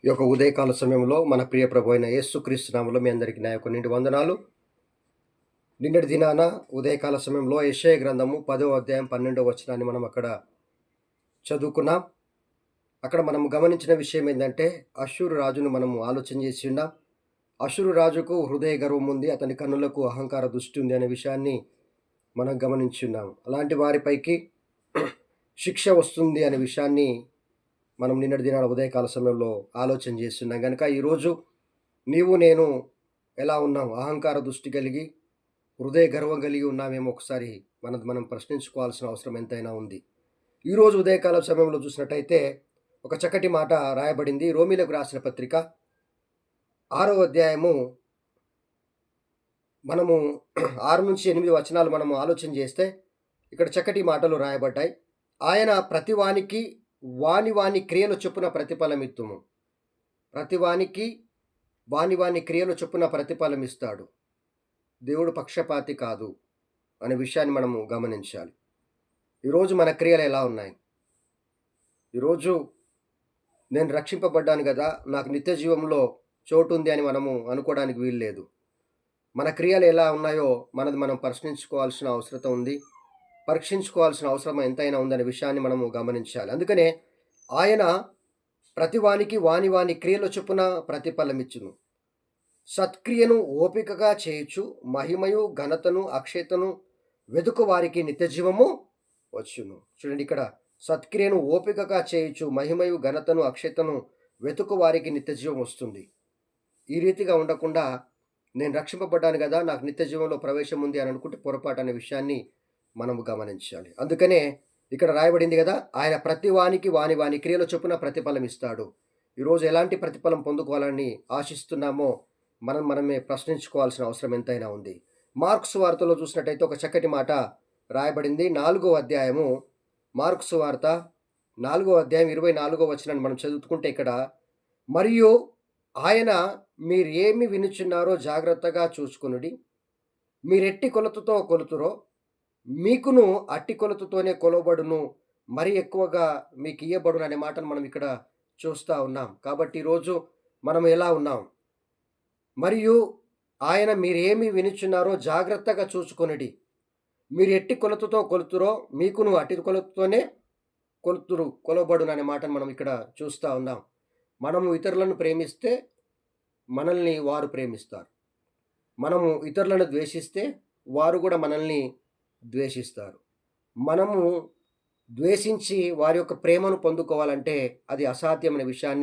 ఈ యొక్క ఉదయకాల సమయంలో మన ప్రియ ప్రభు అయిన యేసుక్రీస్తు నామములో మీ అందరికీ నా యొక్క నిండు వందనాలు. నిన్నటి దినాన ఉదయకాల సమయంలో యెషయా గ్రంథము 10వ అధ్యాయం 12వ వచనాన్ని మనం అక్కడ చదువుకున్నాం. అక్కడ మనం గమనించిన విషయం ఏంటంటే, అష్షూరు రాజును మనము ఆలోచన చేసి ఉన్నాం. అష్షూరు రాజుకు హృదయ గర్వం ఉంది, అతని కన్నులకు అహంకార దృష్టి ఉంది అనే విషయాన్ని మనం గమనించి ఉన్నాం. అలాంటి వారిపైకి శిక్ష వస్తుంది అనే విషయాన్ని మనం నిన్నటి దినాల ఉదయకాల సమయంలో ఆలోచన చేస్తున్నాం. కనుక ఈరోజు నీవు నేను ఎలా ఉన్నాం? అహంకార దృష్టి కలిగి హృదయ గర్వం కలిగి ఉన్నామేమో ఒకసారి మనం ప్రశ్నించుకోవాల్సిన అవసరం ఎంతైనా ఉంది. ఈరోజు ఉదయకాల సమయంలో చూసినట్టయితే ఒక చక్కటి మాట రాయబడింది. రోమీలకు రాసిన పత్రిక 6వ అధ్యాయము మనము 6-8 వచనాలు మనము ఆలోచన చేస్తే ఇక్కడ చక్కటి మాటలు రాయబడ్డాయి. ఆయన ప్రతివానికి వాని క్రియలు చొప్పున ప్రతిఫలమిత్తుము. ప్రతివానికి వాని క్రియలు చొప్పున ప్రతిఫలమిస్తాడు. దేవుడు పక్షపాతి కాదు అనే విషయాన్ని మనము గమనించాలి. ఈరోజు మన క్రియలు ఎలా ఉన్నాయి? ఈరోజు నేను రక్షింపబడ్డాను కదా, నాకు నిత్య జీవంలో చోటు ఉంది అని మనము అనుకోవడానికి వీలు లేదు. మన క్రియలు ఎలా ఉన్నాయో మనం ప్రశ్నించుకోవాల్సిన అవసరం ఉంది. పరీక్షించుకోవాల్సిన అవసరం ఎంతైనా ఉందనే విషయాన్ని మనము గమనించాలి. అందుకనే ఆయన ప్రతివానికి వాని క్రియల చొప్పున ప్రతిఫలమిచ్చును. సత్క్రియను ఓపికగా చేయుచు మహిమయు ఘనతను అక్షయతను వెదుకు వారికి నిత్యజీవము వచ్చును. చూడండి, ఇక్కడ సత్క్రియను ఓపికగా చేయుచు మహిమయు ఘనతను అక్షయతను వెతుకు వారికి నిత్యజీవం వస్తుంది. ఈ రీతిగా ఉండకుండా నేను రక్షింపబడ్డాను కదా, నాకు నిత్యజీవంలో ప్రవేశం ఉంది అని అనుకుంటే పొరపాటు అనే విషయాన్ని మనము గమనించాలి. అందుకనే ఇక్కడ రాయబడింది కదా, ఆయన ప్రతి వానికి వాని క్రియల చొప్పున ప్రతిఫలం ఇస్తాడు. ఈరోజు ఎలాంటి ప్రతిఫలం పొందుకోవాలని ఆశిస్తున్నామో మనమే ప్రశ్నించుకోవాల్సిన అవసరం ఎంతైనా ఉంది. మార్కు సువార్తలో చూసినట్టయితే ఒక చక్కటి మాట రాయబడింది. 4వ అధ్యాయము మార్కు సువార్త 4వ అధ్యాయం 24వ వచనాన్ని మనం చదువుకుంటే ఇక్కడ, మరియు ఆయన మీరు ఏమి వినుచున్నారో జాగ్రత్తగా చూసుకొనుడి. మీరెట్టి కొలతతో కొలుతురో మీకును అట్టి కొలతతోనే కొలవబడును, మరి ఎక్కువగా మీకు ఇయ్యబడును అనే మాటను మనం ఇక్కడ చూస్తూ ఉన్నాం. కాబట్టి ఈరోజు మనం ఎలా ఉన్నాం? మరియు ఆయన మీరేమి వినుచున్నారో జాగ్రత్తగా చూసుకొనుడి. మీరు ఎట్టి కొలతతో కొలుతురో మీకును అట్టి కొలతతోనే కొలవబడును అనే మాటను మనం ఇక్కడ చూస్తూ ఉన్నాం. మనము ఇతరులను ప్రేమిస్తే మనల్ని వారు ప్రేమిస్తారు. మనము ఇతరులను ద్వేషిస్తే వారు కూడా మనల్ని ద్వేషిస్తారు. మనము ద్వేషించి వారి యొక్క ప్రేమను పొందుకోవాలంటే అది అసాధ్యమైన విషయాన్ని